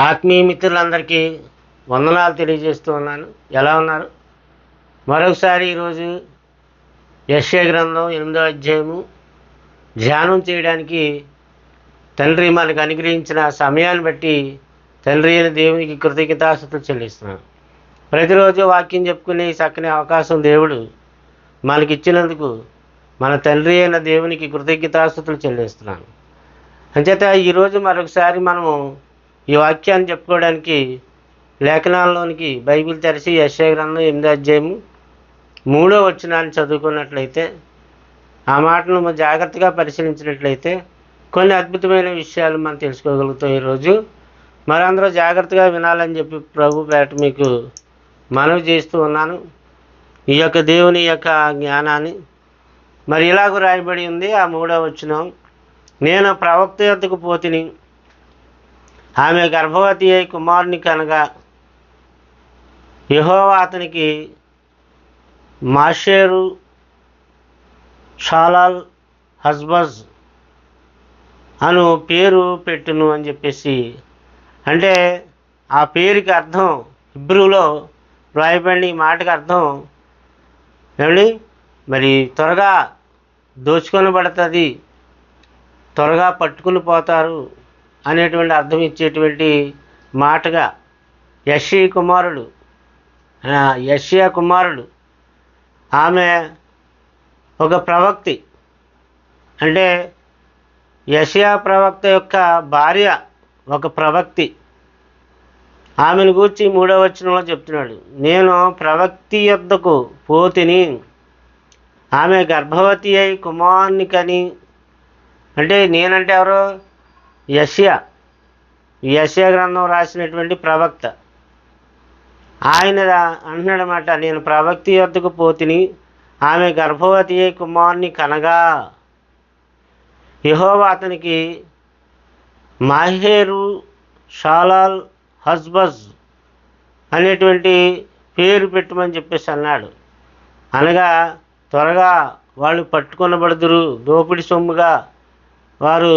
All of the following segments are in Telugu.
ఆత్మీయ మిత్రులందరికీ వందనాలు తెలియజేస్తూ ఉన్నాను. ఎలా ఉన్నారు? మరొకసారి ఈరోజు యెషయా గ్రంథం 8వ అధ్యాయము ధ్యానం చేయడానికి తండ్రి మనకు అనుగ్రహించిన సమయాన్ని బట్టి తండ్రి అయిన దేవునికి కృతజ్ఞతాస్తుతులు చెల్లిస్తున్నాను. ప్రతిరోజు వాక్యం చెప్పుకునే ఈ చక్కని అవకాశం దేవుడు మనకిచ్చినందుకు మన తండ్రి అయిన దేవునికి కృతజ్ఞతాస్తుతులు చెల్లిస్తున్నాను. అంచేత ఈరోజు మరొకసారి మనము ఈ వాక్యాన్ని చెప్పుకోవడానికి లేఖనాల్లోనికి బైబిల్ తెరిచి యెషయా గ్రంథం 8వ అధ్యాయము 3వ వచనాన్ని చదువుకున్నట్లయితే, ఆ మాటను మనం జాగ్రత్తగా పరిశీలించినట్లయితే కొన్ని అద్భుతమైన విషయాలు మనం తెలుసుకోగలుగుతాం. ఈరోజు మరందరూ జాగ్రత్తగా వినాలని చెప్పి ప్రభు పేట మీకు మనవి చేస్తూ ఉన్నాను. ఈ యొక్క దేవుని యొక్క జ్ఞానాన్ని మరి ఇలాగ రాయబడి ఉంది. ఆ 3వ వచనం, నేను ప్రవక్త యొద్దకు పోతిని, ఆమె గర్భవతి అయి కుమారుని కనగా యెహోవా అతనికి మాషేరు షాలాల్ హస్బజ్ అను పేరు పెట్టును అని చెప్పేసి, అంటే ఆ పేరుకి అర్థం హిబ్రూలో రాయబడిన ఈ మాటకి అర్థం ఏమండి, మరి త్వరగా దోచుకొనబడుతుంది, త్వరగా పట్టుకుని పోతారు అనేటువంటి అర్థం ఇచ్చేటువంటి మాటగా యెషయా కుమారుడు ఆమె ఒక ప్రవక్తి, అంటే యెషయా ప్రవక్త యొక్క భార్య ఒక ప్రవక్తి. ఆమెను గూర్చి 3వ వచనంలో చెప్తున్నాడు, నేను ప్రవక్తి యొద్దకు పోతిని, ఆమె గర్భవతి అయి కుమారుని కని. అంటే నేనంటే ఎవరో? యెషయా గ్రంథం రాసినటువంటి ప్రవక్త. ఆయన అంటున్నాడన్నమాట, నేను ప్రవక్తి యొద్దకు పోతిని, ఆమె గర్భవతి అయి కుమారుని కనగా యెహోవా అతనికి మాహేరు షాలాల్ హస్బజ్ అనేటువంటి పేరు పెట్టమని చెప్పేసి అన్నాడు. అనగా త్వరగా వాళ్ళు పట్టుకొనబడుదురు, దోపిడి సొమ్ముగా వారు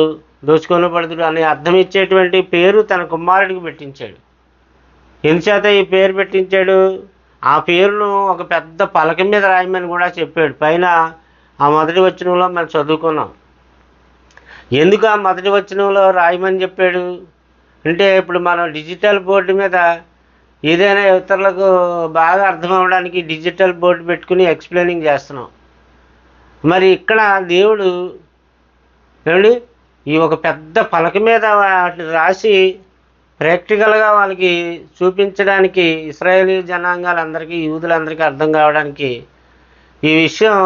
దోచుకొనబడుదురు అనే అర్థం ఇచ్చేటువంటి పేరు తన కుమారుడికి పెట్టించాడు. ఎందుచేత ఈ పేరు పెట్టించాడు? ఆ పేరును ఒక పెద్ద పలక మీద రాయమని కూడా చెప్పాడు. పైన ఆ మొదటి వచనంలో మనం చదువుకున్నాం. ఎందుకు ఆ మొదటి వచనంలో రాయమని చెప్పాడు అంటే, ఇప్పుడు మనం డిజిటల్ బోర్డు మీద ఏదైనా ఇతరులకు బాగా అర్థం అవ్వడానికి డిజిటల్ బోర్డు పెట్టుకుని ఎక్స్ప్లెయినింగ్ చేస్తున్నాం. మరి ఇక్కడ దేవుడు ఏమండి ఈ ఒక పెద్ద పలక మీద వాటిని రాసి ప్రాక్టికల్గా వాళ్ళకి చూపించడానికి, ఇశ్రాయేలీ జనాంగాలందరికీ, యూదులందరికీ అర్థం కావడానికి ఈ విషయం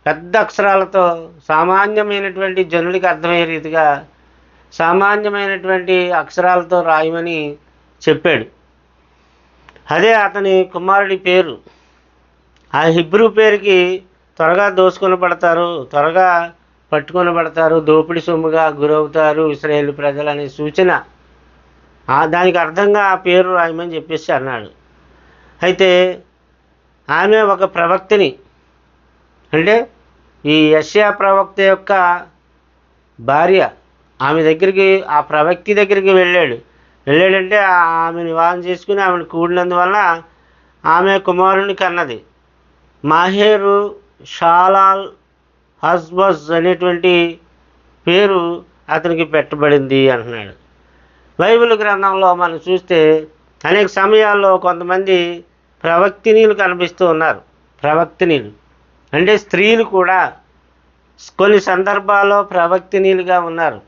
పెద్ద అక్షరాలతో సామాన్యమైనటువంటి జనుడికి అర్థమయ్యే రీతిగా సామాన్యమైనటువంటి అక్షరాలతో రాయమని చెప్పాడు. అదే అతని కుమారుడి పేరు. ఆ హిబ్రూ పేరుకి త్వరగా దోసుకొనబడతారు, త్వరగా పట్టుకొనబడతారు, దోపిడి సొమ్ముగా గురవుతారు ఇశ్రాయేలు ప్రజలు అనే సూచన. దానికి అర్థంగా ఆ పేరు రాయమని చెప్పేసి అన్నాడు. అయితే ఆమె ఒక ప్రవక్తిని, అంటే ఈ యెషయా ప్రవక్త యొక్క భార్య. ఆమె దగ్గరికి, ఆ ప్రవక్తి దగ్గరికి వెళ్ళాడంటే ఆమెను వివాహం చేసుకుని ఆమెను కూడినందువల్ల ఆమె కుమారుని కన్నది. మాహేరు షాలాల్ హస్బజ్ అనేటువంటి పేరు అతనికి పెట్టబడింది అంటున్నాడు. బైబిల్ గ్రంథంలో మనం చూస్తే అనేక సమయాల్లో కొంతమంది ప్రవక్తినీలు కనిపిస్తూ ఉన్నారు. ప్రవక్తినీలు అంటే స్త్రీలు కూడా కొన్ని సందర్భాల్లో ప్రవక్తినీలుగా ఉన్నారు.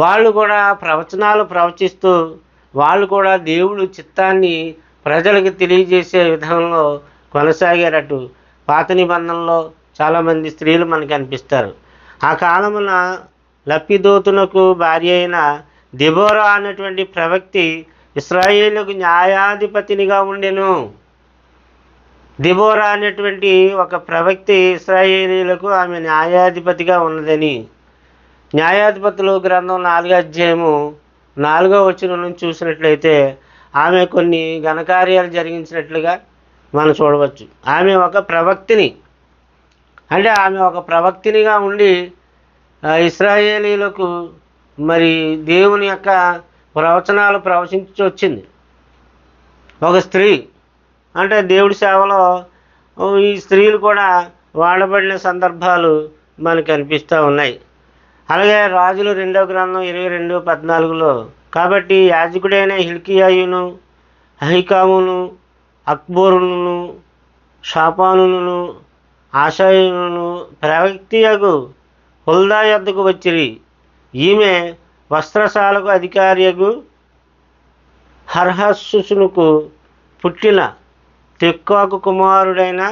వాళ్ళు కూడా ప్రవచనాలు ప్రవచిస్తూ, వాళ్ళు కూడా దేవుడు చిత్తాన్ని ప్రజలకు తెలియజేసే విధానంలో కొనసాగేటట్టు పాత నిబంధనలో చాలామంది స్త్రీలు మనకు కనిపిస్తారు. ఆ కాలమున లప్పిదోతునకు భార్య అయిన దెబోరా అనేటువంటి ప్రవక్తి ఇశ్రాయేలుకు న్యాయాధిపతినిగా ఉండెను. దెబోరా అనేటువంటి ఒక ప్రవక్తి ఇశ్రాయేలీలకు ఆమె న్యాయాధిపతిగా ఉన్నదని న్యాయాధిపతులు గ్రంథం 4వ అధ్యాయము 4వ వచనం నుంచి చూసినట్లయితే ఆమె కొన్ని ఘనకార్యాలు జరిగించినట్లుగా మనం చూడవచ్చు. ఆమె ఒక ప్రవక్తిని, అంటే ఆమె ఒక ప్రవక్తినిగా ఉండి ఇశ్రాయేలీలకు మరి దేవుని యొక్క ప్రవచనాలు ప్రవచించి వచ్చింది. ఒక స్త్రీ అంటే దేవుడి సేవలో ఈ స్త్రీలు కూడా వాడబడిన సందర్భాలు మనకు కనిపిస్తూ ఉన్నాయి. అలాగే రాజులు 2వ గ్రంథం 22:14 కాబట్టి యాజకుడైన హిల్కీయాయును అహికామును అక్బోరును షాపానును ఆశాయును ప్రవక్తియగు హుల్దా యొద్దకు వచ్చిరి. ఈమె వస్త్రశాలకు అధికారియగు హర్హస్సునుకు పుట్టిన తెక్కాకు కుమారుడైన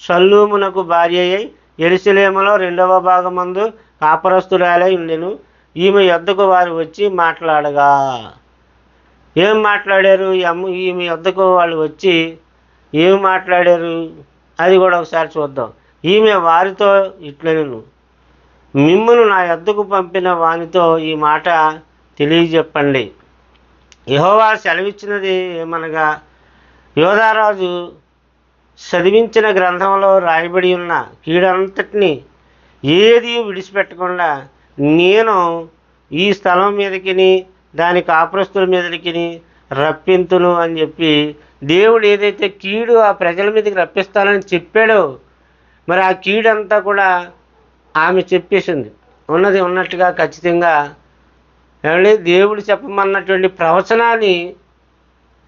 షల్లూమునకు భార్య అయి యెరూషలేములో 2వ భాగమందు కాపరస్తురాలై ఉండెను. ఈమె యొద్దకు వారు వచ్చి మాట్లాడగా, ఏం మాట్లాడారు? ఈమె యొద్దకు వాళ్ళు వచ్చి ఏం మాట్లాడారు అది కూడా ఒకసారి చూద్దాం. ఈమె వారితో ఇట్లనెను, మిమ్మును నా యొద్దకు పంపిన వానితో ఈ మాట తెలియజెప్పండి. యెహోవా సెలవిచ్చినది ఏమనగా, యోధారాజు చదివించిన గ్రంథంలో రాయబడి ఉన్న కీడంతటిని ఏది విడిచిపెట్టకుండా నేను ఈ స్థలం మీదకిని దాని కాపురస్తుల మీదకి రప్పింతును అని చెప్పి దేవుడు ఏదైతే కీడు ఆ ప్రజల మీదకి రప్పిస్తానని చెప్పాడో మరి ఆ కీడంతా కూడా ఆమె చెప్పేసింది. ఉన్నది ఉన్నట్టుగా ఖచ్చితంగా ఏమండి దేవుడు చెప్పమన్నటువంటి ప్రవచనాన్ని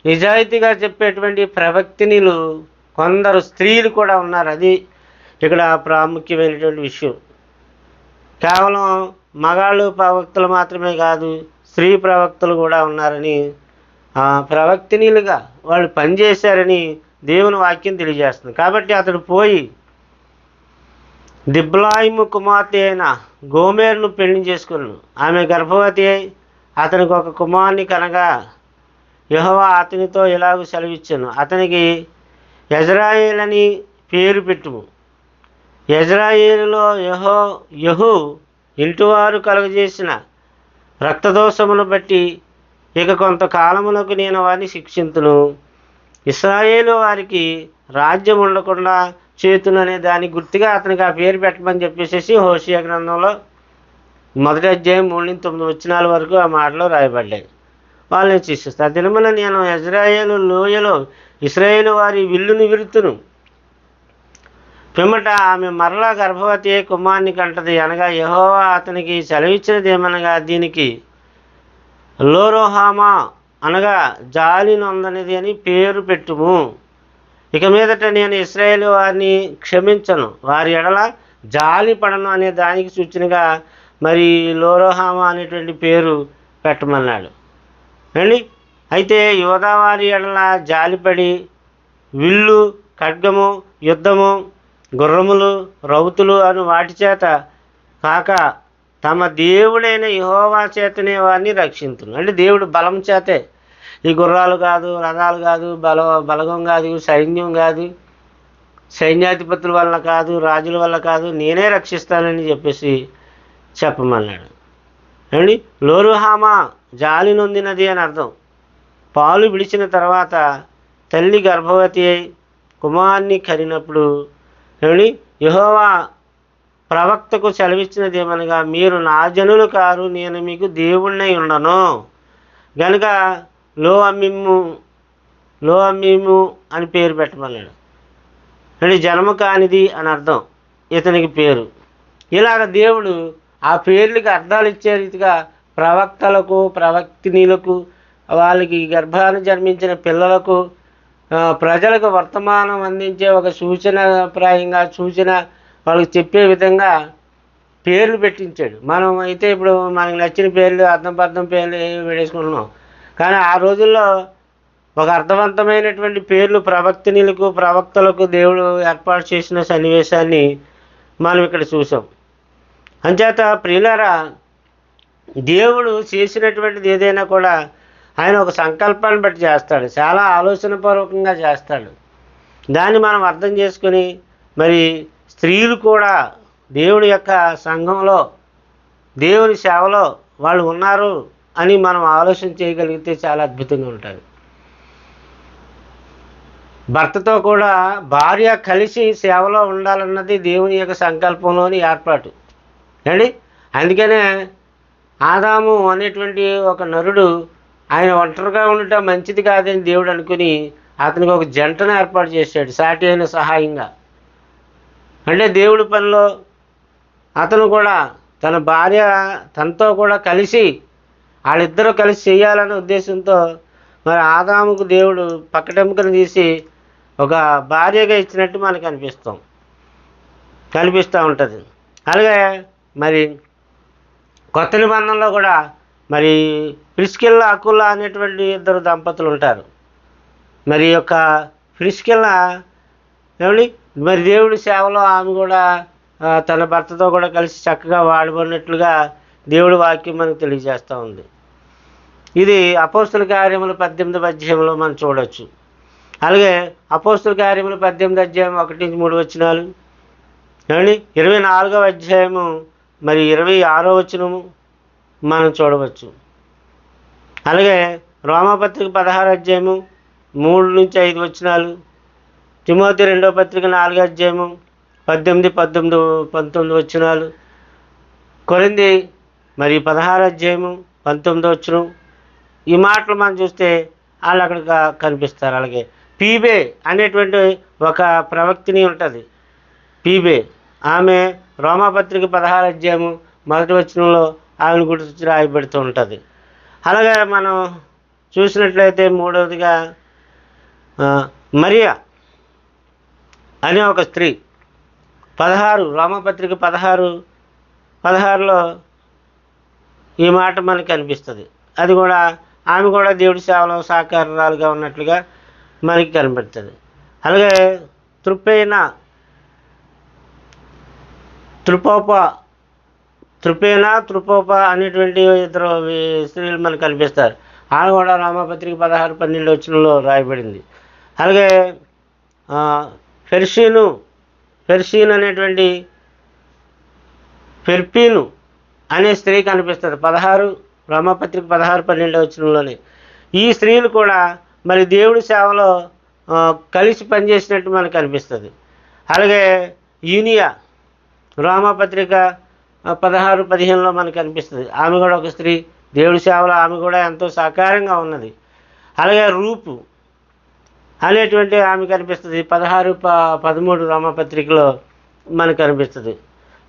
నిజాయితీగా చెప్పేటువంటి ప్రవక్తినిలు కొందరు స్త్రీలు కూడా ఉన్నారు. అది ఇక్కడ ప్రాముఖ్యమైనటువంటి విషయం. కేవలం మగాళ్ళు ప్రవక్తలు మాత్రమే కాదు, స్త్రీ ప్రవక్తలు కూడా ఉన్నారని ప్రవక్తినిలుగా వాళ్ళు పనిచేశారని దేవుని వాక్యం తెలియజేస్తుంది. కాబట్టి అతడు పోయి దిబ్లాయిము కుమార్తె అయిన గోమెరును పెళ్లి చేసుకున్నాను. ఆమె గర్భవతి అయి అతనికి ఒక కుమారుని కనగా యెహోవా అతనితో ఇలాగూ సెలవిచ్చాను, అతనికి యెజ్రాయేల్ అని పేరు పెట్టుము. యెజ్రాయేలులో యెహూ ఇంటివారు కలుగజేసిన రక్తదోషమును బట్టి ఇక కొంతకాలమునకు నేను వారిని శిక్షింతును. ఇశ్రాయేలు వారికి రాజ్యం ఉండకుండా చేతుననే దానికి గుర్తుగా అతనికి ఆ పేరు పెట్టమని చెప్పేసి హోషేయ గ్రంథంలో 1వ అధ్యాయం 3-9 వరకు ఆ మాటలో రాయబడ్డాయి. వాళ్ళని శిక్షిస్తా. దినమున నేను యెజ్రాయేలు లోయలో ఇశ్రాయేలు వారి విల్లును విరుతును. పిమ్మట ఆమె మరలా గర్భవతి కుమారుని కంటది. అనగా యెహోవా అతనికి సెలవిచ్చినది ఏమనగా, దీనికి లోరోహామా అనగా జాలి నొందనిది అని పేరు పెట్టుము. ఇక మీదట నేను ఇశ్రాయేలు వారిని క్షమించను, వారి ఎడల జాలి పడను అనే దానికి సూచనగా మరి లోరోహామా అనేటువంటి పేరు పెట్టమన్నాడు అండి. అయితే యోధావారి ఎడల జాలిపడి విల్లు, ఖడ్గము, యుద్ధము, గుర్రములు, రౌతులు అను వాటి చేత కాక తమ దేవుడైన యెహోవా చేతనే వారిని రక్షించును. అంటే దేవుడు బలం చేతే, ఈ గుర్రాలు కాదు, రథాలు కాదు, బలగం కాదు, సైన్యం కాదు, సైన్యాధిపతుల వల్ల కాదు, రాజుల వల్ల కాదు, నేనే రక్షిస్తానని చెప్పేసి చెప్పమన్నాడు అండి. లోరుహామా జాలి నొందినది అని అర్థం. పాలు విడిచిన తర్వాత తల్లి గర్భవతి అయి కుమారుని కరినప్పుడు ఏమండి యెహోవా ప్రవక్తకు సెలవిచ్చినది ఏమనగా, మీరు నా జనులు కారు, నేను మీకు దేవుణ్ణై ఉండను గనుక లో అమ్మీము అని పేరు పెట్టమన్నాడు. అంటే జన్మ కానిది అని అర్థం ఇతనికి పేరు. ఇలాగ దేవుడు ఆ పేర్లకి అర్థాలు ఇచ్చే రీతిగా ప్రవక్తలకు, ప్రవక్తినీలకు, వాళ్ళకి గర్భాన్ని జన్మించిన పిల్లలకు, ప్రజలకు వర్తమానం అందించే ఒక సూచనప్రాయంగా వాళ్ళకి చెప్పే విధంగా పేర్లు పెట్టించాడు. మనం అయితే ఇప్పుడు మనకి నచ్చిన పేర్లు, అర్థం పేర్లు వేసుకుంటున్నాం. కానీ ఆ రోజుల్లో ఒక అర్థవంతమైనటువంటి పేర్లు ప్రవక్తినీలకు, ప్రవక్తలకు దేవుడు ఏర్పాటు చేసిన సన్నివేశాన్ని మనం ఇక్కడ చూసాం. అంచేత ప్రియులారా, దేవుడు చేసినటువంటిది ఏదైనా కూడా ఆయన ఒక సంకల్పాన్ని బట్టి చేస్తాడు, చాలా ఆలోచనపూర్వకంగా చేస్తాడు. దాన్ని మనం అర్థం చేసుకుని మరి స్త్రీలు కూడా దేవుడి యొక్క సంఘంలో, దేవుని సేవలో వాళ్ళు ఉన్నారు అని మనం ఆలోచన చేయగలిగితే చాలా అద్భుతంగా ఉంటుంది. భర్తతో కూడా భార్య కలిసి సేవలో ఉండాలన్నది దేవుని యొక్క సంకల్పంలోని ఏర్పాటు అండి. అందుకనే ఆదాము అనేటువంటి ఒక నరుడు ఆయన ఒంటరిగా ఉండటం మంచిది కాదని దేవుడు అనుకుని అతనికి ఒక జంటను ఏర్పాటు చేశాడు, సాటి అయిన సహాయంగా. అంటే దేవుడి పనిలో అతను కూడా తన భార్య తనతో కూడా కలిసి వాళ్ళిద్దరూ కలిసి చేయాలనే ఉద్దేశంతో మరి ఆదాముకు దేవుడు పక్కటెముకను తీసి ఒక భార్యగా ఇచ్చినట్టు మనకు కనిపిస్తూ ఉంటుంది. అలాగే మరి కొత్త నిబంధనలో కూడా మరి ప్రిస్కిల్లా అకుల్లా అనేటువంటి ఇద్దరు దంపతులు ఉంటారు. మరి యొక్క ప్రిస్కిల్లా ఏమండి మరి దేవుడి సేవలో ఆమె కూడా తన భర్తతో కూడా కలిసి చక్కగా వాడబడినట్లుగా దేవుడి వాక్యం మనకు తెలియజేస్తూ ఉంది. ఇది అపోస్తుల కార్యములు 18వ అధ్యాయంలో మనం చూడవచ్చు. అలాగే అపోస్తుల కార్యములు 18వ అధ్యాయం 1-3 వచనాలు, ఏమండి 24వ అధ్యాయము మరి 26వ వచనము మనం చూడవచ్చు. అలాగే రోమాపత్రిక 16వ అధ్యాయము 3-5 వచనాలు, తిమోతి 2వ పత్రిక 4వ అధ్యాయము 18, 19 వచనాలు, కొరింథీ మరి 16వ అధ్యాయము 19వ వచనం. ఈ మాటలు మనం చూస్తే వాళ్ళు అక్కడ కనిపిస్తారు. అలాగే పీబే అనేటువంటి ఒక ప్రవక్తిని ఉంటుంది. పీబే ఆమె రోమాపత్రిక 16వ అధ్యాయము 1వ వచనంలో ఆమెను గురించి రాయబడుతూ ఉంటుంది. అలాగే మనం చూసినట్లయితే మూడవదిగా మరియా అనే ఒక స్త్రీ 16 రోమాపత్రిక 16లో ఈ మాట మనకు కనిపిస్తుంది. అది కూడా ఆమె కూడా దేవుడి సేవలో సహకారాలుగా ఉన్నట్లుగా మనకి కనబడుతుంది. అలాగే త్రుపోప అనేటువంటి ఇద్దరు స్త్రీలు మనకు కనిపిస్తారు. ఆమె కూడా రోమాపత్రిక 16-12 వచనంలో రాయబడింది. అలాగే ఫెర్షీన్ అనేటువంటి ఫెర్పీను అనే స్త్రీ కనిపిస్తుంది రోమాపత్రిక 16-12 వచనంలోనే. ఈ స్త్రీలు కూడా మరి దేవుడి సేవలో కలిసి పనిచేసినట్టు మనకు కనిపిస్తుంది. అలాగే యూనియా రోమాపత్రిక 16-15లో మనకు కనిపిస్తుంది. ఆమె కూడా ఒక స్త్రీ, దేవుడి సేవలో ఆమె కూడా ఎంతో సహకారంగా ఉన్నది. అలాగే రూపు అనేటువంటి ఆమె కనిపిస్తుంది 16-13 రోమాపత్రికలో మనకు కనిపిస్తుంది.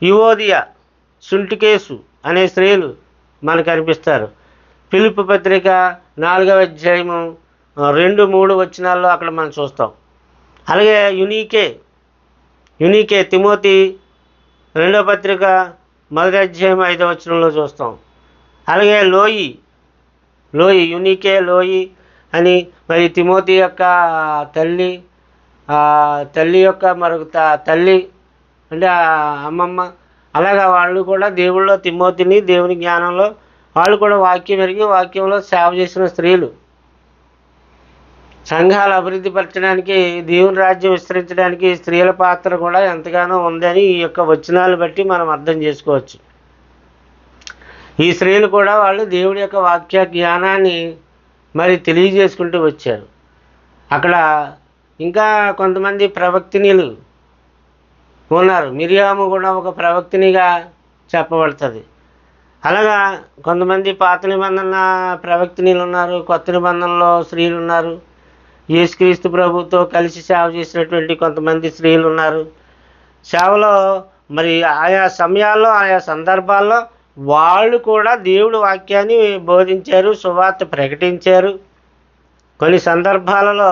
యువోదియా, సుంటికేసు అనే స్త్రీలు మనకు కనిపిస్తారు. ఫిలిప్పీ పత్రిక 4వ అధ్యాయము 2-3 వచనాల్లో అక్కడ మనం చూస్తాం. అలాగే యునీకే తిమోతి 2వ పత్రిక 1వ అధ్యాయం 5వ వచనంలో చూస్తాం. అలాగే లోయి అని మరి తిమోతి యొక్క తల్లి యొక్క మరొక తల్లి అంటే అమ్మమ్మ. అలాగా వాళ్ళు కూడా దేవుళ్ళో తిమోతిని దేవుని జ్ఞానంలో వాళ్ళు కూడా వాక్యం ఎరిగి వాక్యంలో సేవ చేసిన స్త్రీలు. సంఘాలు అభివృద్ధి పరచడానికి, దేవుని రాజ్యం విస్తరించడానికి స్త్రీల పాత్ర కూడా ఎంతగానో ఉందని ఈ యొక్క వచనాలు బట్టి మనం అర్థం చేసుకోవచ్చు. ఈ స్త్రీలు కూడా వాళ్ళు దేవుడి యొక్క వాక్య జ్ఞానాన్ని మరి తెలియజేసుకుంటూ వచ్చారు. అక్కడ ఇంకా కొంతమంది ప్రవక్తినీలు ఉన్నారు. మిరియాము కూడా ఒక ప్రవక్తినిగా చెప్పబడుతుంది. అలాగా కొంతమంది పాత నిబంధన ప్రవక్తినీలు ఉన్నారు, కొత్త నిబంధనలో స్త్రీలు ఉన్నారు. యేసుక్రీస్తు ప్రభుతో కలిసి సేవ చేసినటువంటి కొంతమంది స్త్రీలు ఉన్నారు. సేవలో మరి ఆయా సమయాల్లో ఆయా సందర్భాల్లో వాళ్ళు కూడా దేవుడి వాక్యాన్ని బోధించారు, సువార్త ప్రకటించారు. కొన్ని సందర్భాలలో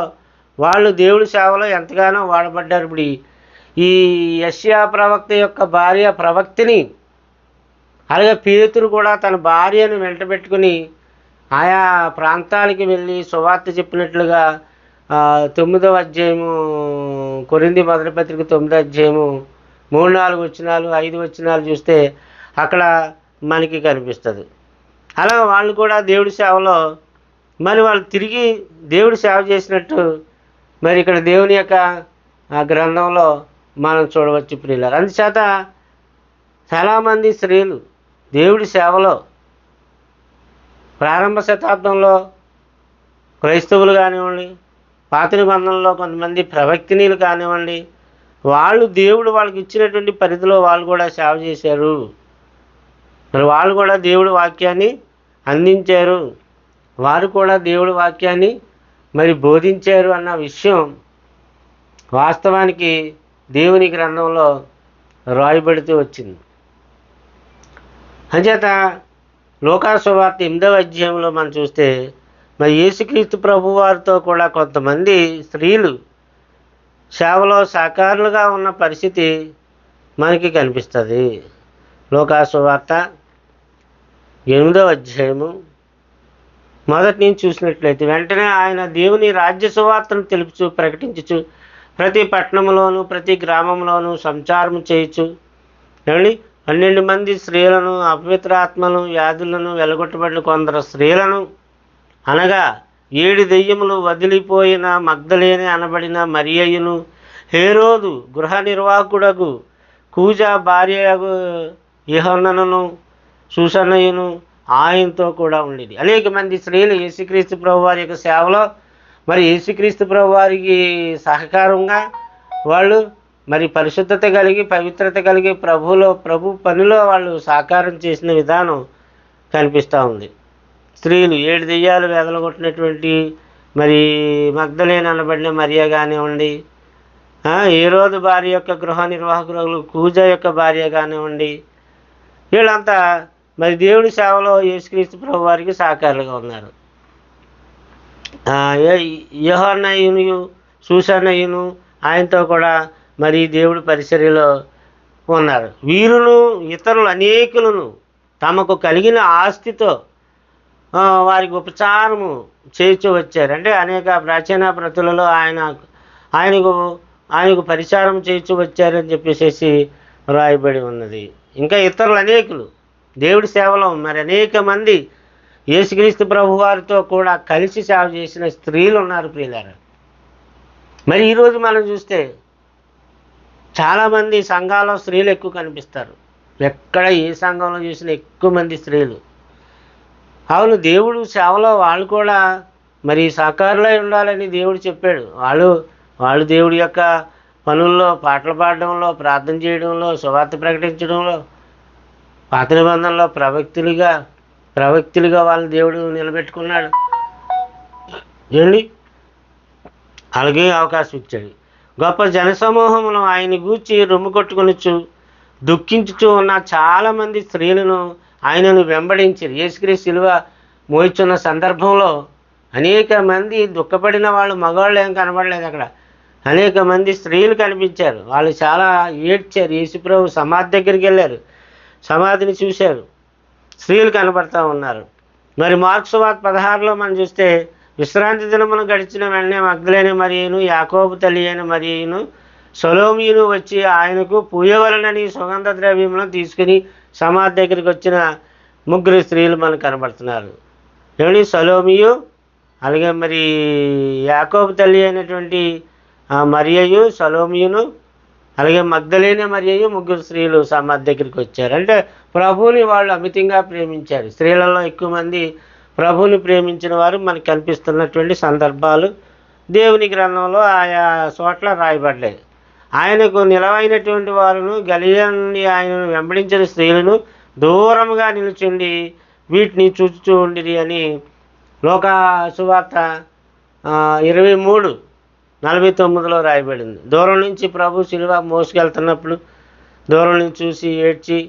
వాళ్ళు దేవుడి సేవలో ఎంతగానో వాడబడ్డారు. ఇప్పుడు ఈ యెషయా ప్రవక్త యొక్క భార్య ప్రవక్తిని, అలాగే పేతురు కూడా తన భార్యను వెంటబెట్టుకుని ఆయా ప్రాంతాలకి వెళ్ళి సువార్త చెప్పినట్లుగా 9వ అధ్యాయము కొరింథీ మొదటి పత్రిక 9వ అధ్యాయము 3-4 వచనాలు 5 వచనాలు చూస్తే అక్కడ మనకి కనిపిస్తుంది. అలా వాళ్ళు కూడా దేవుడి సేవలో మరి వాళ్ళు తిరిగి దేవుడి సేవ చేసినట్టు మరి ఇక్కడ దేవుని యొక్క గ్రంథంలో మనం చూడవచ్చు ప్రియులారా. అందుచేత చాలామంది స్త్రీలు దేవుడి సేవలో ప్రారంభ శతాబ్దంలో క్రైస్తవులు కానివ్వండి, పాత నిబంధనలో కొంతమంది ప్రవక్తినీలు కానివ్వండి, వాళ్ళు దేవుడు వాళ్ళకి ఇచ్చినటువంటి పరిధిలో వాళ్ళు కూడా సేవ చేశారు. మరి వాళ్ళు కూడా దేవుడి వాక్యాన్ని అందించారు. వారు కూడా దేవుడి వాక్యాన్ని మరి బోధించారు అన్న విషయం వాస్తవానికి దేవుని గ్రంథంలో రాయబడుతూ వచ్చింది. అంచేత లూకాసు సువార్త 8వ అధ్యాయంలో మనం చూస్తే మరి యేసుక్రీస్తు ప్రభు వారితో కూడా కొంతమంది స్త్రీలు సేవలో సాకారులుగా ఉన్న పరిస్థితి మనకి కనిపిస్తుంది. లూకాసు సువార్త 8వ అధ్యాయము మొదటి నుంచి చూసినట్లయితే, వెంటనే ఆయన దేవుని రాజ్య సువార్తను తెలుపుచు ప్రకటించుచు ప్రతి పట్టణంలోనూ ప్రతి గ్రామంలోనూ సంచారం చేయొచ్చు. ఏమండి 12 మంది స్త్రీలను, అపవిత్రాత్మలను, వ్యాధులను వెలగొట్టబడిన కొందరు స్త్రీలను, అనగా 7 దెయ్యములు వదిలిపోయిన మగ్దలేనే అనబడిన మరియయ్యను, హేరోదు గృహ నిర్వాహకుడగు కూజా భార్యగు యోహన్నను, సూసన్నయును ఆయనతో కూడా ఉండేది. అనేక మంది స్త్రీలు యేసుక్రీస్తు ప్రభు వారి యొక్క సేవలో మరి యేసుక్రీస్తు ప్రభు వారికి సహకారంగా వాళ్ళు మరి పరిశుద్ధత కలిగి పవిత్రత కలిగి ప్రభు పనిలో వాళ్ళు సహకారం చేసిన విధానం కనిపిస్తూ ఉంది. స్త్రీలు 7 దెయ్యాలు వెదలగొట్టినటువంటి మరి మగ్దలేన అనబడిన మరియ కానివ్వండి, హేరోదు భార్య యొక్క గృహ నిర్వాహకులు కూజా యొక్క భార్య కానివ్వండి, వీళ్ళంతా మరి దేవుడి సేవలో యేసుక్రీస్తు ప్రభు వారికి సహకారులుగా ఉన్నారు. యోహన్నయును, సూసన్నయును ఆయనతో కూడా మరి దేవుడి పరిచర్యలో ఉన్నారు. వీరును ఇతరులు అనేకులను తమకు కలిగిన ఆస్తితో వారికి ఉపచారము చేయించు వచ్చారు. అంటే అనేక ప్రాచీన ప్రతులలో ఆయనకు పరిచారం చేయించు వచ్చారని చెప్పేసి రాయబడి ఉన్నది. ఇంకా ఇతరులు అనేకులు దేవుడి సేవలో మరి అనేక మంది యేసుక్రీస్తు ప్రభు వారితో కూడా కలిసి సేవ చేసిన స్త్రీలు ఉన్నారు ప్రియులారా. మరి ఈరోజు మనం చూస్తే చాలామంది సంఘాల్లో స్త్రీలు ఎక్కువ కనిపిస్తారు. ఎక్కడ ఏ సంఘంలో చూసినా ఎక్కువ మంది స్త్రీలు. అవును, దేవుడు సేవలో వాళ్ళు కూడా మరి సహకారులై ఉండాలని దేవుడు చెప్పాడు. వాళ్ళు దేవుడి యొక్క పనుల్లో, పాటలు పాడడంలో, ప్రార్థన చేయడంలో, సువార్త ప్రకటించడంలో, పాత నిబంధనలో ప్రవక్తులుగా వాళ్ళని దేవుడు నిలబెట్టుకున్నాడు. ఏంటి అలాగే అవకాశం ఇచ్చాడు. గొప్ప జనసమూహమును ఆయన గూర్చి రొమ్ము కొట్టుకొనొచ్చు దుఃఖించుచూ ఉన్న చాలామంది స్త్రీలను ఆయనను వెంబడించారు. యేసుక్రీస్తు శిలువ మోయిచున్న సందర్భంలో అనేక మంది దుఃఖపడిన వాళ్ళు, మగవాళ్ళు ఏం కనబడలేదు అక్కడ. అనేక మంది స్త్రీలు కనిపించారు. వాళ్ళు చాలా ఏడ్చారు. యేసుప్రభు సమాధి దగ్గరికి వెళ్ళారు, సమాధిని చూశారు. స్త్రీలు కనబడతా ఉన్నారు. మరి మార్కు సువార్త 16లో మనం చూస్తే, విశ్రాంతి దినమును గడిచిన వెంటనే మగ్దలేని మరియను, యాకోబు తల్లి అయిన మరియను, సొలోమియును వచ్చి ఆయనకు పూయవలనని సుగంధ ద్రవ్యములను తీసుకుని సమాధి దగ్గరికి వచ్చిన 3 స్త్రీలు మనకు కనబడుతున్నారు. ఏమిటి? సొలోమియు, అలాగే మరి యాకోబు తల్లి అయినటువంటి మరియయు, సొలోమియును, అలాగే మగ్దలేని మరియయు 3 స్త్రీలు సమాధి దగ్గరికి వచ్చారు. అంటే ప్రభువుని వాళ్ళు అమితంగా ప్రేమించారు. స్త్రీలలో ఎక్కువ మంది ప్రభువుని ప్రేమించిన వారు మనకు కనిపిస్తున్నటువంటి సందర్భాలు దేవుని గ్రంథంలో ఆయా చోట్ల రాయబడ్డాయి. ఆయనకు నిలవైనటువంటి వారును గలిలయ ఆయనను వెంబడించిన స్త్రీలను దూరంగా నిలుచుండి వీటిని చూచుచూ ఉండిరి అని లూకాసు సువార్త 23:49లో రాయబడింది. దూరం నుంచి ప్రభు శిలువ మోసుకెళ్తున్నప్పుడు దూరం నుంచి చూసి ఏడ్చి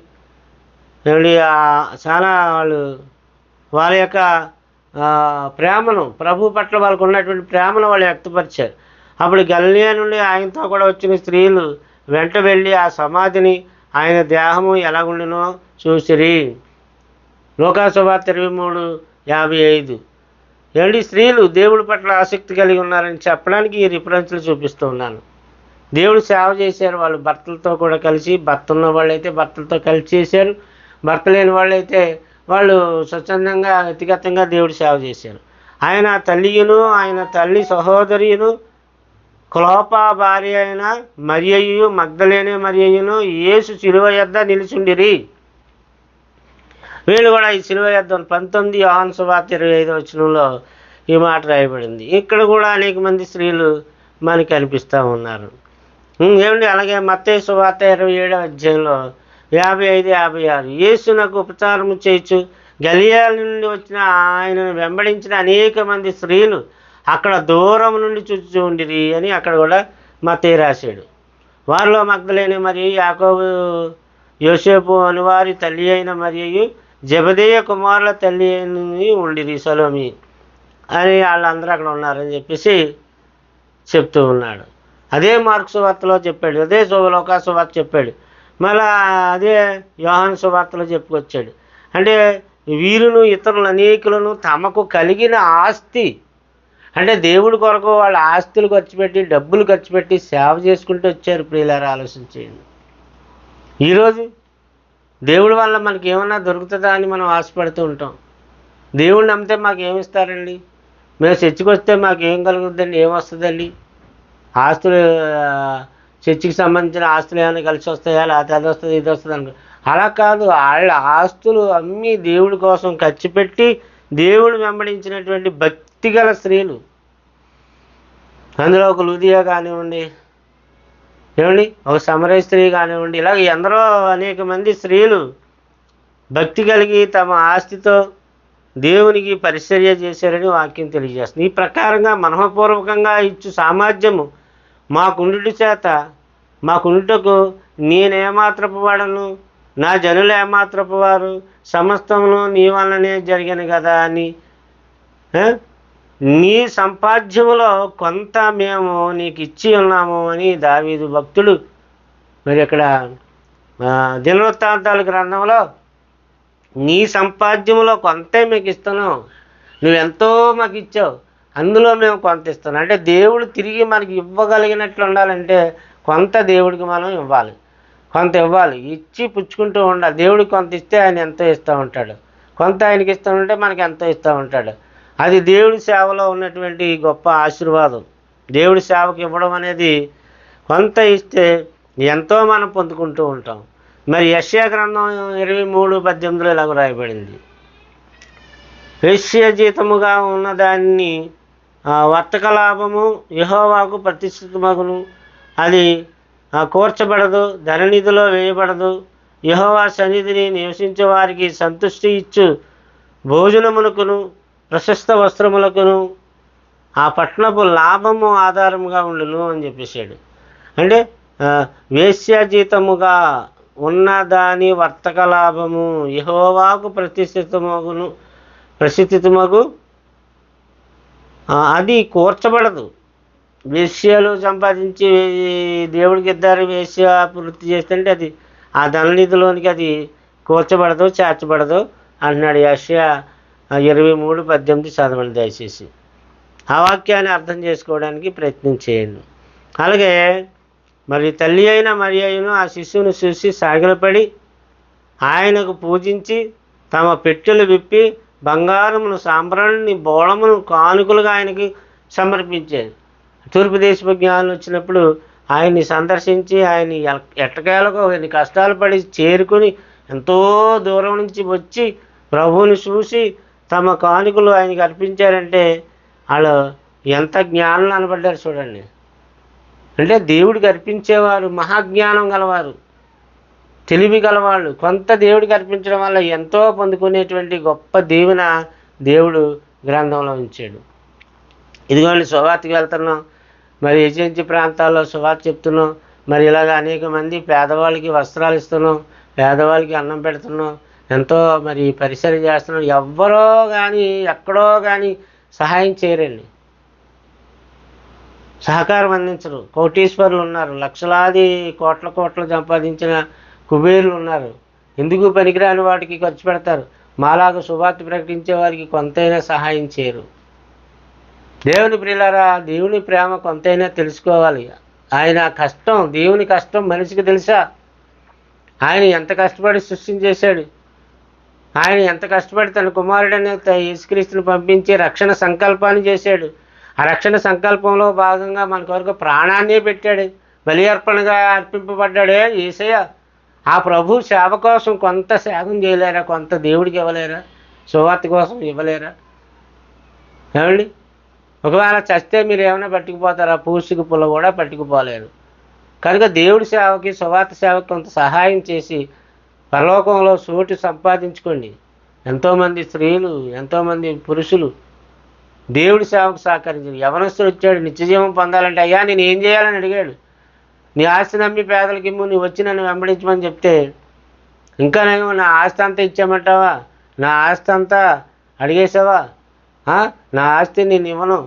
చాలా వాళ్ళ యొక్క ప్రేమను, ప్రభు పట్ల వాళ్ళకు ఉన్నటువంటి ప్రేమను వాళ్ళు వ్యక్తపరిచారు. అప్పుడు గలిలయ నుండి ఆయనతో కూడా వచ్చిన స్త్రీలు వెంట వెళ్ళి ఆ సమాధిని, ఆయన దేహము ఎలాగుండినో చూసిరి. లూకాసు సువార్త 23:55. స్త్రీలు దేవుడి పట్ల ఆసక్తి కలిగి ఉన్నారని చెప్పడానికి ఈ రిఫరెన్స్లు చూపిస్తూ ఉన్నాను. దేవుడు సేవ చేశారు. వాళ్ళు భర్తలతో కూడా కలిసి, భర్త ఉన్న వాళ్ళైతే భర్తలతో కలిసి చేశారు, భర్త లేని వాళ్ళైతే వాళ్ళు స్వచ్ఛందంగా వ్యక్తిగతంగా దేవుడు సేవ చేశారు. ఆయన తల్లియును, ఆయన తల్లి సహోదరియును, క్లోపా భార్య అయిన మరియయు, మగ్దలేనే మరియయును యేసు శిలువ యొద్ద నిలిచుండిరి. వీళ్ళు కూడా ఈ శిలువ యొద్ద 19 యోహాను సువార్త 25 ఈ మాట రాయబడింది. ఇక్కడ కూడా అనేక మంది స్త్రీలు మనకి కనిపిస్తూ ఉన్నారు. ఏమండి? అలాగే మత్తయి సువార్త 27వ అధ్యాయంలో 55-56 యేసునకు ఉపచారము చేయొచ్చు గలియాల నుండి వచ్చిన ఆయనను వెంబడించిన అనేక మంది స్త్రీలు అక్కడ దూరం నుండి చూచి ఉండిరి అని అక్కడ కూడా మత్తయి రాశాడు. వారిలో మగ్దలేని మరియు యాకోబు యోసేపు అనువారి తల్లి అయిన మరియు జబదేయ కుమారుల తల్లి అయినది ఉండిరి సలోమి అని వాళ్ళందరూ అక్కడ ఉన్నారని చెప్పేసి చెప్తూ ఉన్నాడు. అదే మార్కు సువార్తలో చెప్పాడు, అదే లోకా సువార్త చెప్పాడు, మళ్ళా అదే యోహాను సువార్తలో చెప్పుకొచ్చాడు. అంటే వీరును ఇతరులు అనేకులను తమకు కలిగిన ఆస్తి, అంటే దేవుడి కొరకు వాళ్ళ ఆస్తులు ఖర్చు పెట్టి డబ్బులు ఖర్చు పెట్టి సేవ చేసుకుంటూ వచ్చారు. ప్రియులారా, ఆలోచించేయండి. ఈరోజు దేవుడి వల్ల మనకి ఏమన్నా దొరుకుతుందా అని మనం ఆశపడుతూ ఉంటాం. దేవుడిని నమ్మితే మాకు ఏమిస్తారండి, మేము చర్చికి వస్తే మాకు ఏం కలుగుతుందండి, ఏమొస్తుందండి, ఆస్తులు చర్చికి సంబంధించిన ఆస్తులు ఏమైనా కలిసి వస్తాయా, లేకపోతే అది వస్తుంది ఇది వస్తుంది అనుకో. అలా కాదు, వాళ్ళ ఆస్తులు అమ్మి దేవుడి కోసం ఖర్చు పెట్టి దేవుడు వెంబడించినటువంటి భక్తిగల స్త్రీలు. అందులో ఒక లూదియా కానివ్వండి, ఏమండి, ఒక సమరయ స్త్రీ కానివ్వండి, ఇలాగ ఎందరో అనేక మంది స్త్రీలు భక్తి కలిగి తమ ఆస్తితో దేవునికి పరిచర్య చేశారని వాక్యం తెలియజేస్తుంది. ఈ ప్రకారంగా మనఃపూర్వకంగా ఇచ్చు సామర్థ్యము మాకుండుట చేత మాకుండుటకు నేనేమాత్రపు వాడను, నా జనులు ఏమాత్రపు వారు, సమస్తమును నీ వలనే జరిగాను కదా అని నీ సంపాద్యములో కొంత మేము నీకు ఇచ్చి ఉన్నాము అని దావీదు భక్తుడు మరి ఇక్కడ దినవృత్తాంతాల గ్రంథంలో నీ సంపాద్యములో కొంతే మీకు ఇస్తున్నాం, నువ్వెంతో మాకు ఇచ్చావు, అందులో మేము కొంత ఇస్తున్నాం. అంటే దేవుడు తిరిగి మనకి ఇవ్వగలిగినట్లు ఉండాలంటే కొంత దేవుడికి మనం ఇవ్వాలి, కొంత ఇవ్వాలి, ఇచ్చి పుచ్చుకుంటూ ఉండాలి. దేవుడికి కొంత ఇస్తే ఆయన ఎంతో ఇస్తూ ఉంటాడు, కొంత ఆయనకి ఇస్తూ ఉంటే మనకి ఎంతో ఇస్తూ ఉంటాడు. అది దేవుడి సేవలో ఉన్నటువంటి గొప్ప ఆశీర్వాదం. దేవుడి సేవకు ఇవ్వడం అనేది కొంత ఇస్తే ఎంతో మనం పొందుకుంటూ ఉంటాం. మరి యెషయా గ్రంథం 23:18 ఇలాగ రాయబడింది, వేశ్య జీతముగా ఉన్నదాన్ని వర్తక లాభము యెహోవాకు ప్రతిష్ఠితమగును, అది కూర్చబడదు, ధననిధిలో వేయబడదు. యెహోవా సన్నిధిని నివసించే వారికి సంతృష్టి ఇచ్చు భోజనములకును ప్రశస్త వస్త్రములకును ఆ పట్టణపు లాభము ఆధారముగా ఉండును అని చెప్పేశాడు. అంటే వేశ్య జీతముగా ఉన్నదాని వర్తక లాభము యెహోవాకు ప్రతిష్ఠితమగు అది కూర్చబడదు. వేశ్యలు సంపాదించి దేవుడికి ఇద్దరు వేశ్య వృత్తి చేస్తుంటే అది ఆ ధననిధిలోనికి అది కూర్చబడదు, చేర్చబడదు అంటున్నాడు. యెషయా 23:18 చదవండి దయచేసి. ఆ వాక్యాన్ని అర్థం చేసుకోవడానికి ప్రయత్నం చేయండి. అలాగే మరి తల్లి అయిన మరియను ఆ శిశువును చూసి సాగిలపడి ఆయనకు పూజించి తమ పెట్టెలు విప్పి బంగారమును సాంబ్రాణిని బోళమును కానుకలుగా ఆయనకి సమర్పించారు. తూర్పు దేశపు జ్ఞానులు వచ్చినప్పుడు ఆయన్ని సందర్శించి ఆయన్ని ఎట్టకేలకు ఎన్ని కష్టాలు పడి చేరుకుని ఎంతో దూరం నుంచి వచ్చి ప్రభువుని చూసి తమ కానుకలు ఆయనకి అర్పించారంటే వాళ్ళు ఎంత జ్ఞానులు అనబడ్డారు చూడండి. అంటే దేవుడికి అర్పించేవారు మహాజ్ఞానం గలవారు, తెలివి గలవాళ్ళు. కొంత దేవుడికి అర్పించడం వల్ల ఎంతో పొందుకునేటువంటి గొప్ప దీవెన దేవుడు గ్రంథంలో ఉంచాడు. ఇదిగోండి, సువార్తకి వెళ్తున్నాం, మరి ఏజెన్సీ ప్రాంతాల్లో సువార్త చెప్తున్నాం, మరి ఇలాగ అనేక మంది పేదవాళ్ళకి వస్త్రాలు ఇస్తున్నాం, పేదవాళ్ళకి అన్నం పెడుతున్నాం, ఎంతో మరి పరిచయం చేస్తున్నాం. ఎవ్వరో కానీ ఎక్కడో కానీ సహాయం చేయరండి, సహకారం అందించరు. కోటీశ్వరులు ఉన్నారు, లక్షలాది కోట్ల సంపాదించిన కుబేరులు ఉన్నారు, ఎందుకు పనికిరాని వాటికి ఖర్చు పెడతారు. మాలాగా సువార్త ప్రకటించే వారికి కొంతైనా సహాయం చేయరు. దేవుని ప్రియులారా, దేవుని ప్రేమ కొంతైనా తెలుసుకోవాలి. ఆయన కష్టం, దేవుని కష్టం మనిషికి తెలుసా? ఆయన ఎంత కష్టపడి సృష్టించేశాడు, ఆయన ఎంత కష్టపడి తన కుమారుడనే యేసుక్రీస్తుని పంపించి రక్షణ సంకల్పాన్ని చేశాడు. ఆ రక్షణ సంకల్పంలో భాగంగా మన కొరకు ప్రాణాన్నే పెట్టాడు, బలి అర్పణగా అర్పింపబడ్డాడే యేసయ్య. ఆ ప్రభు సేవ కోసం కొంత త్యాగం చేయలేరా? కొంత దేవుడికి ఇవ్వలేరా? సువార్త కోసం ఇవ్వలేరా? ఏమండి, ఒకవేళ చస్తే మీరు ఏమైనా పట్టుకుపోతారా? పూసికి పుల్ల కూడా పట్టుకుపోలేరు. కనుక దేవుడి సేవకి సువార్త సేవకి కొంత సహాయం చేసి పరలోకంలో చోటు సంపాదించుకోండి. ఎంతోమంది స్త్రీలు, ఎంతోమంది పురుషులు దేవుడి సేవకు సహకరించారు. యవనస్తుడు వచ్చాడు నిత్యజీవం పొందాలంటే, అయ్యా నేను ఏం చేయాలని అడిగాడు. నీ ఆస్తి నమ్మి పేదలకి ఇమ్ము, నీ వచ్చి నన్ను వెంబడించమని చెప్తే, ఇంకా నేను నా ఆస్తి అంతా ఇచ్చామంటావా, నా ఆస్తి అంతా అడిగేసావా, నా ఆస్తి నేను ఇవ్వను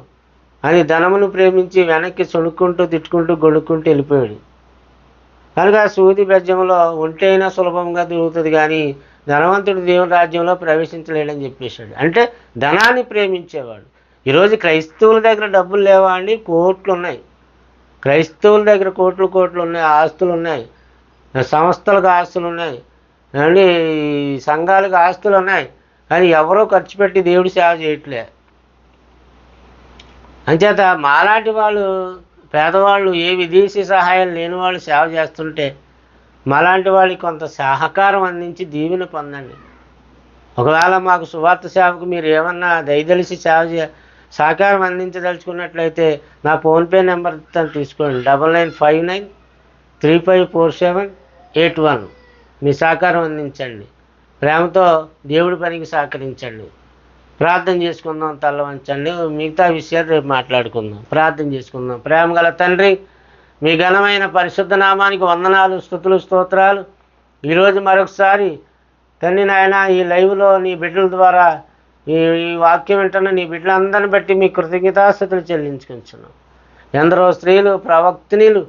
అని ధనమును ప్రేమించి వెనక్కి సొనుక్కుంటూ తిట్టుకుంటూ గొడుక్కుంటూ వెళ్ళిపోయాడు. కనుక సూది బెజ్జంలో ఒంటి అయినా సులభంగా తిరుగుతుంది, కానీ ధనవంతుడు దేవుని రాజ్యంలో ప్రవేశించలేడని చెప్పేశాడు. అంటే ధనాన్ని ప్రేమించేవాడు. ఈరోజు క్రైస్తవుల దగ్గర డబ్బులు లేవా అండి? కోట్లు ఉన్నాయి. క్రైస్తవుల దగ్గర కోట్లు ఉన్నాయి, ఆస్తులు ఉన్నాయి, సంస్థలకు ఆస్తులు ఉన్నాయి, అండి సంఘాలకు ఆస్తులు ఉన్నాయి. కానీ ఎవరో ఖర్చు పెట్టి దేవుడి సేవ చేయట్లే. అంచేత మాలాంటి వాళ్ళు, పేదవాళ్ళు, ఏ విదేశీ సహాయం లేని వాళ్ళు సేవ చేస్తుంటే మాలాంటి వాళ్ళకి కొంత సహకారం అందించి దీవెన పొందండి. ఒకవేళ మాకు సువార్త సేవకు మీరు ఏమన్నా దయదలిసి సహకారం అందించదలుచుకున్నట్లయితే నా ఫోన్పే నెంబర్ తీసుకోండి, 9959354781. మీ సహకారం అందించండి. ప్రేమతో దేవుడి పనికి సహకరించండి. ప్రార్థన చేసుకుందాం, తల్ల వంచండి. మిగతా విషయాలు రేపు మాట్లాడుకుందాం. ప్రార్థన చేసుకుందాం. ప్రేమ గల తండ్రి, మీ ఘనమైన పరిశుద్ధ నామానికి వందనాలు, స్తుతులు, స్తోత్రాలు. ఈరోజు మరొకసారి తండ్రి నాయన ఈ లైవ్లో నీ బిడ్డల ద్వారా ఈ వాక్యం వింటున్న నీ బిడ్డలందరిని బట్టి మీ కృతజ్ఞతాస్తుతులు చెల్లించుకుంటున్నాం. ఎందరో స్త్రీలు, ప్రవక్తినిలు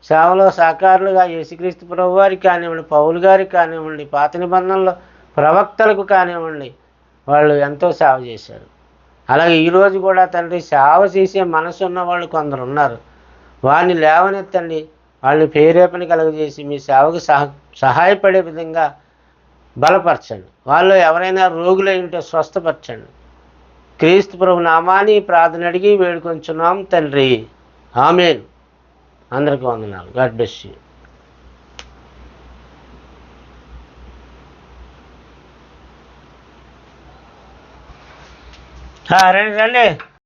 సేవలో సహకారులుగా యేసుక్రీస్తు ప్రభు వారికి కానివ్వండి, పౌలు గారికి కానివ్వండి, పాత నిబంధనలో ప్రవక్తలకు కానివ్వండి, వాళ్ళు ఎంతో సేవ చేశారు. అలాగే ఈరోజు కూడా తండ్రి సేవ చేసే మనసు ఉన్న వాళ్ళు కొందరు ఉన్నారు. వారిని లేవనెత్తండి, వాళ్ళని ప్రేరేపణ కలుగజేసి మీ సేవకు సహాయపడే విధంగా బలపరచండి. వాళ్ళు ఎవరైనా రోగులై ఉంటే స్వస్థపరచండి. క్రీస్తు ప్రభు నామాన్ని ప్రార్థన అడిగి వేడుకొంచున్నాం తండ్రి, ఆమేన్. అందరికీ వందనాలు. God bless you. రండి రండి.